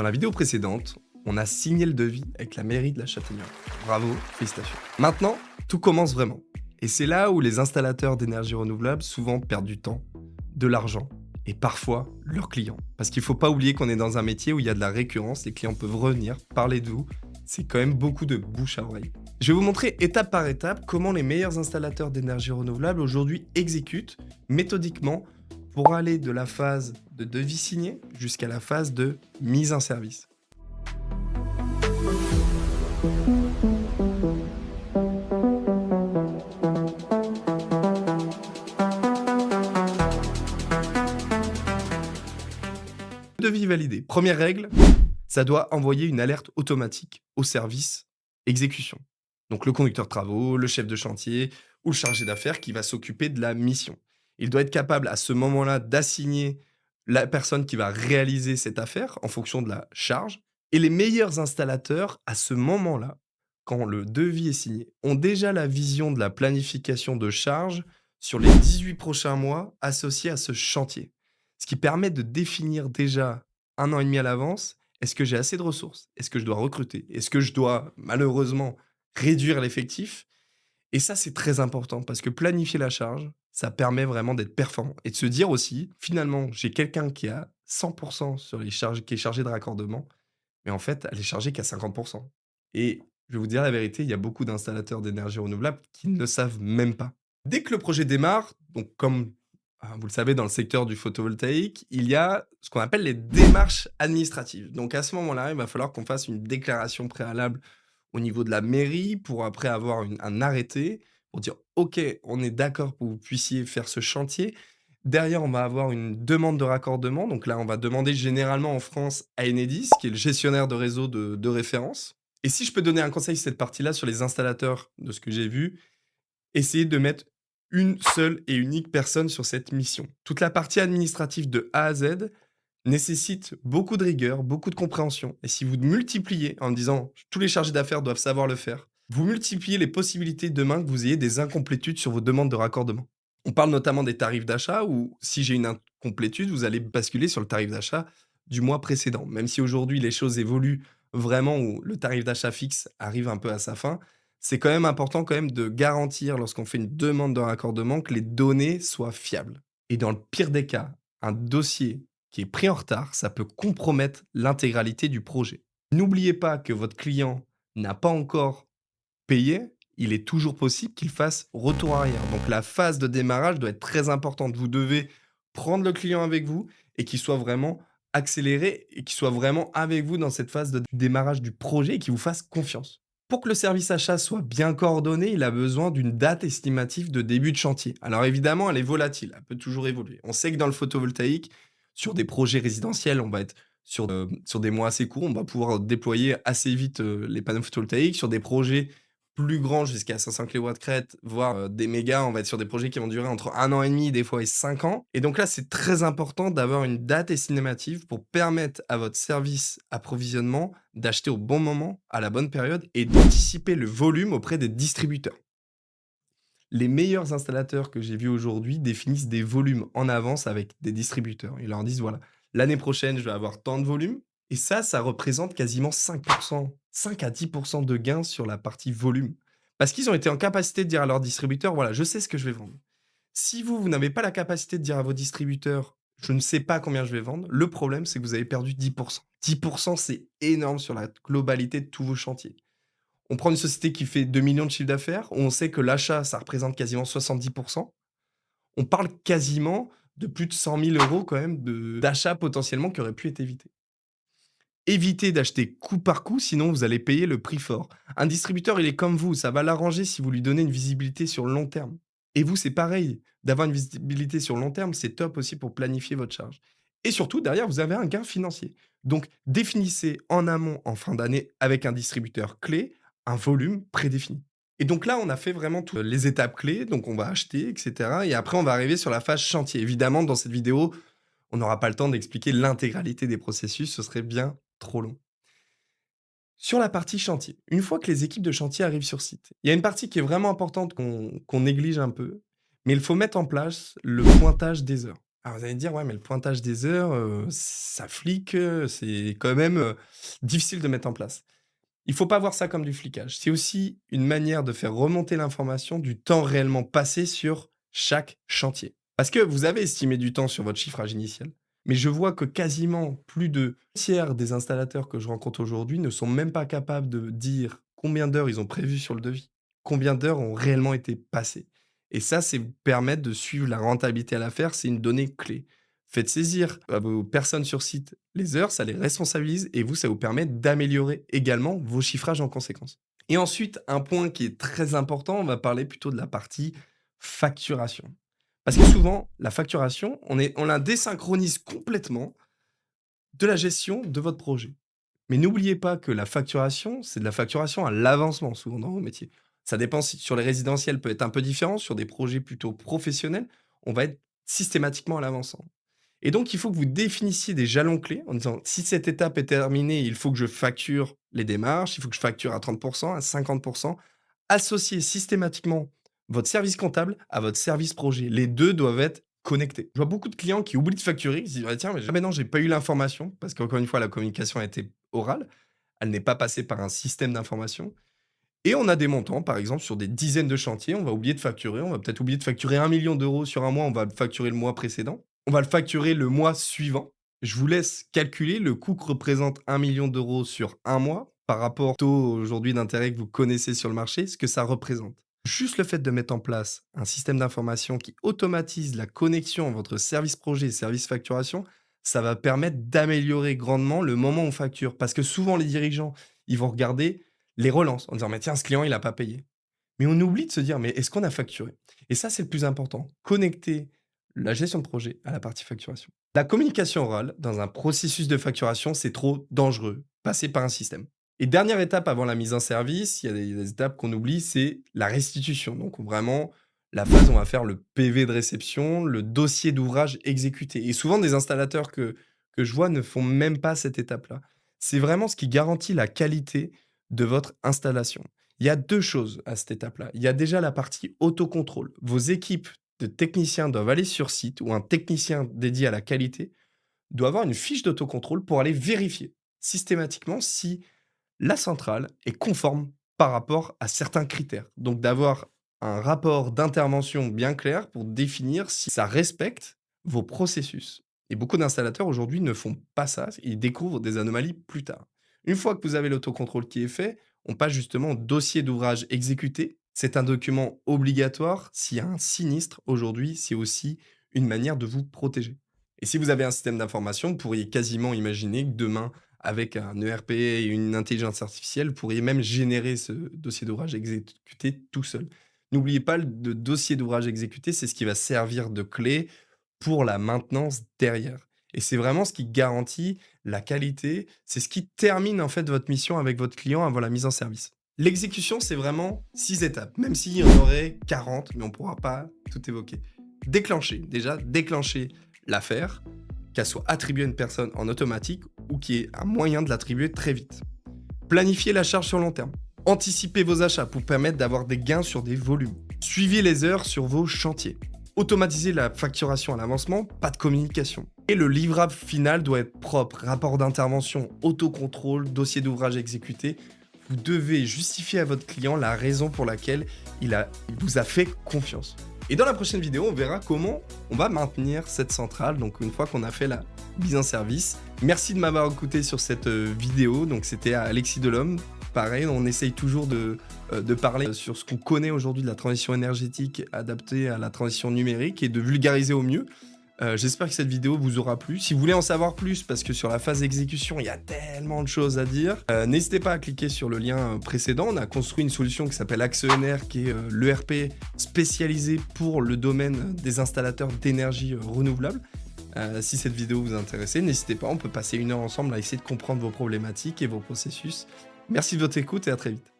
Dans la vidéo précédente, on a signé le devis avec la mairie de la Châtaigneraie. Bravo, félicitations. Maintenant, tout commence vraiment. Et c'est là où les installateurs d'énergie renouvelable souvent perdent du temps, de l'argent et parfois leurs clients. Parce qu'il ne faut pas oublier qu'on est dans un métier où il y a de la récurrence, les clients peuvent revenir, parler de vous. C'est quand même beaucoup de bouche à oreille. Je vais vous montrer étape par étape comment les meilleurs installateurs d'énergie renouvelable aujourd'hui exécutent méthodiquement pour aller de la phase de devis signé jusqu'à la phase de mise en service. Devis validé. Première règle, ça doit envoyer une alerte automatique au service exécution. Donc le conducteur de travaux, le chef de chantier ou le chargé d'affaires qui va s'occuper de la mission. Il doit être capable à ce moment-là d'assigner la personne qui va réaliser cette affaire en fonction de la charge. Et les meilleurs installateurs, à ce moment-là, quand le devis est signé, ont déjà la vision de la planification de charges sur les 18 prochains mois associés à ce chantier. Ce qui permet de définir déjà 1 an et demi à l'avance, est-ce que j'ai assez de ressources? Est-ce que je dois recruter? Est-ce que je dois malheureusement réduire l'effectif? Et ça, c'est très important parce que planifier la charge, ça permet vraiment d'être performant et de se dire aussi, finalement, j'ai quelqu'un qui a 100% sur les charges, qui est chargé de raccordement, mais en fait, elle est chargée qu'à 50%. Et je vais vous dire la vérité, il y a beaucoup d'installateurs d'énergie renouvelable qui ne le savent même pas. Dès que le projet démarre, donc comme vous le savez, dans le secteur du photovoltaïque, il y a ce qu'on appelle les démarches administratives. Donc à ce moment-là, il va falloir qu'on fasse une déclaration préalable au niveau de la mairie pour après avoir un arrêté pour dire OK, on est d'accord pour que vous puissiez faire ce chantier. Derrière, on va avoir une demande de raccordement. Donc là, on va demander généralement en France à Enedis, qui est le gestionnaire de réseau de référence. Et si je peux donner un conseil sur cette partie-là sur les installateurs, de ce que j'ai vu, essayez de mettre une seule et unique personne sur cette mission. Toute la partie administrative de A à Z nécessite beaucoup de rigueur, beaucoup de compréhension. Et si vous multipliez en me disant tous les chargés d'affaires doivent savoir le faire, vous multipliez les possibilités demain que vous ayez des incomplétudes sur vos demandes de raccordement. On parle notamment des tarifs d'achat où si j'ai une incomplétude, vous allez basculer sur le tarif d'achat du mois précédent. Même si aujourd'hui les choses évoluent vraiment où le tarif d'achat fixe arrive un peu à sa fin, c'est quand même important quand même de garantir lorsqu'on fait une demande de raccordement que les données soient fiables. Et dans le pire des cas, un dossier qui est pris en retard, ça peut compromettre l'intégralité du projet. N'oubliez pas que votre client n'a pas encore payé, il est toujours possible qu'il fasse retour arrière. Donc la phase de démarrage doit être très importante. Vous devez prendre le client avec vous et qu'il soit vraiment accéléré et qu'il soit vraiment avec vous dans cette phase de démarrage du projet et qu'il vous fasse confiance. Pour que le service achat soit bien coordonné, il a besoin d'une date estimative de début de chantier. Alors évidemment, elle est volatile, elle peut toujours évoluer. On sait que dans le photovoltaïque, sur des projets résidentiels, on va être sur des mois assez courts, on va pouvoir déployer assez vite les panneaux photovoltaïques. Sur des projets plus grands, jusqu'à 500 kW crête, voire des mégas, on va être sur des projets qui vont durer entre 1 an et demi, des fois, et 5 ans. Et donc là, c'est très important d'avoir une date estimative pour permettre à votre service approvisionnement d'acheter au bon moment, à la bonne période, et d'anticiper le volume auprès des distributeurs. Les meilleurs installateurs que j'ai vus aujourd'hui définissent des volumes en avance avec des distributeurs. Ils leur disent, voilà, l'année prochaine, je vais avoir tant de volume. Et ça représente quasiment 5%, 5 à 10% de gains sur la partie volume. Parce qu'ils ont été en capacité de dire à leurs distributeurs, voilà, je sais ce que je vais vendre. Si vous n'avez pas la capacité de dire à vos distributeurs, je ne sais pas combien je vais vendre, le problème, c'est que vous avez perdu 10%. 10%, c'est énorme sur la globalité de tous vos chantiers. On prend une société qui fait 2 millions de chiffre d'affaires, où on sait que l'achat, ça représente quasiment 70%. On parle quasiment de plus de 100 000 € quand même d'achats potentiellement qui auraient pu être évités. Évitez d'acheter coup par coup, sinon vous allez payer le prix fort. Un distributeur, il est comme vous, ça va l'arranger si vous lui donnez une visibilité sur le long terme. Et vous, c'est pareil. D'avoir une visibilité sur le long terme, c'est top aussi pour planifier votre charge. Et surtout, derrière, vous avez un gain financier. Donc, définissez en amont, en fin d'année, avec un distributeur clé, un volume prédéfini. Et donc là, on a fait vraiment toutes les étapes clés. Donc, on va acheter, etc. Et après, on va arriver sur la phase chantier. Évidemment, dans cette vidéo, on n'aura pas le temps d'expliquer l'intégralité des processus, ce serait bien trop long. Sur la partie chantier, une fois que les équipes de chantier arrivent sur site, il y a une partie qui est vraiment importante qu'on néglige un peu, mais il faut mettre en place le pointage des heures. Alors vous allez me dire: «Ouais, mais le pointage des heures, ça flique, c'est quand même, difficile de mettre en place». Il faut pas voir ça comme du flicage. C'est aussi une manière de faire remonter l'information du temps réellement passé sur chaque chantier. Parce que vous avez estimé du temps sur votre chiffrage initial, mais je vois que quasiment plus de tiers des installateurs que je rencontre aujourd'hui ne sont même pas capables de dire combien d'heures ils ont prévu sur le devis, combien d'heures ont réellement été passées. Et ça, c'est vous permettre de suivre la rentabilité à l'affaire, c'est une donnée clé. Faites saisir à vos personnes sur site les heures, ça les responsabilise et vous, ça vous permet d'améliorer également vos chiffrages en conséquence. Et ensuite, un point qui est très important, on va parler plutôt de la partie facturation. Parce que souvent, la facturation, on la désynchronise complètement de la gestion de votre projet. Mais n'oubliez pas que la facturation, c'est de la facturation à l'avancement souvent dans vos métiers. Ça dépend si sur les résidentiels peut être un peu différent, sur des projets plutôt professionnels, on va être systématiquement à l'avancement. Et donc, il faut que vous définissiez des jalons clés en disant: «Si cette étape est terminée, il faut que je facture les démarches, il faut que je facture à 30 à 50. Associez systématiquement votre service comptable à votre service projet. Les 2 doivent être connectés. Je vois beaucoup de clients qui oublient de facturer, ils se disent: «Ah tiens, mais non, j'ai pas eu l'information», parce qu'encore une fois, la communication a été orale, elle n'est pas passée par un système d'information et on a des montants, par exemple, sur des dizaines de chantiers, on va oublier de facturer, on va peut-être oublier de facturer 1 million d'euros sur un mois, on va le facturer le mois précédent. On va le facturer le mois suivant. Je vous laisse calculer le coût que représente 1 million d'euros sur un mois par rapport au taux aujourd'hui d'intérêt que vous connaissez sur le marché, ce que ça représente. Juste le fait de mettre en place un système d'information qui automatise la connexion entre votre service projet et service facturation, ça va permettre d'améliorer grandement le moment où on facture. Parce que souvent, les dirigeants, ils vont regarder les relances en disant: «Mais tiens, ce client, il n'a pas payé». Mais on oublie de se dire: «Mais est-ce qu'on a facturé?» Et ça, c'est le plus important. Connecter la gestion de projet à la partie facturation. La communication orale dans un processus de facturation, c'est trop dangereux. Passer par un système. Et dernière étape avant la mise en service, il y a des étapes qu'on oublie, c'est la restitution. Donc vraiment, la phase où on va faire le PV de réception, le dossier d'ouvrage exécuté. Et souvent, des installateurs que je vois ne font même pas cette étape-là. C'est vraiment ce qui garantit la qualité de votre installation. Il y a 2 choses à cette étape-là. Il y a déjà la partie autocontrôle. Vos équipes de techniciens doivent aller sur site ou un technicien dédié à la qualité doit avoir une fiche d'autocontrôle pour aller vérifier systématiquement si la centrale est conforme par rapport à certains critères. Donc d'avoir un rapport d'intervention bien clair pour définir si ça respecte vos processus. Et beaucoup d'installateurs aujourd'hui ne font pas ça, ils découvrent des anomalies plus tard. Une fois que vous avez l'autocontrôle qui est fait, on passe justement au dossier d'ouvrage exécuté. C'est un document obligatoire. S'il y a un sinistre aujourd'hui, c'est aussi une manière de vous protéger. Et si vous avez un système d'information, vous pourriez quasiment imaginer que demain, avec un ERP et une intelligence artificielle, vous pourriez même générer ce dossier d'ouvrage exécuté tout seul. N'oubliez pas, le dossier d'ouvrage exécuté, c'est ce qui va servir de clé pour la maintenance derrière. Et c'est vraiment ce qui garantit la qualité, c'est ce qui termine en fait votre mission avec votre client avant la mise en service. L'exécution, c'est vraiment 6 étapes, même s'il y en aurait 40, mais on ne pourra pas tout évoquer. Déclencher, déjà, déclencher l'affaire, qu'elle soit attribuée à une personne en automatique ou qu'il y ait un moyen de l'attribuer très vite. Planifier la charge sur long terme. Anticipez vos achats pour permettre d'avoir des gains sur des volumes. Suivez les heures sur vos chantiers. Automatisez la facturation à l'avancement, pas de communication. Et le livrable final doit être propre. Rapport d'intervention, autocontrôle, dossier d'ouvrage exécuté. Vous devez justifier à votre client la raison pour laquelle il vous a fait confiance. Et dans la prochaine vidéo, on verra comment on va maintenir cette centrale, donc une fois qu'on a fait la mise en service. Merci de m'avoir écouté sur cette vidéo, donc c'était Alexis Delhomme. Pareil, on essaye toujours de parler sur ce qu'on connaît aujourd'hui de la transition énergétique adaptée à la transition numérique et de vulgariser au mieux. J'espère que cette vidéo vous aura plu. Si vous voulez en savoir plus, parce que sur la phase d'exécution, il y a tellement de choses à dire, n'hésitez pas à cliquer sur le lien précédent. On a construit une solution qui s'appelle AxeEner, qui est l'ERP spécialisé pour le domaine des installateurs d'énergie renouvelable. Si cette vidéo vous intéresse, n'hésitez pas, on peut passer 1 heure ensemble à essayer de comprendre vos problématiques et vos processus. Merci de votre écoute et à très vite.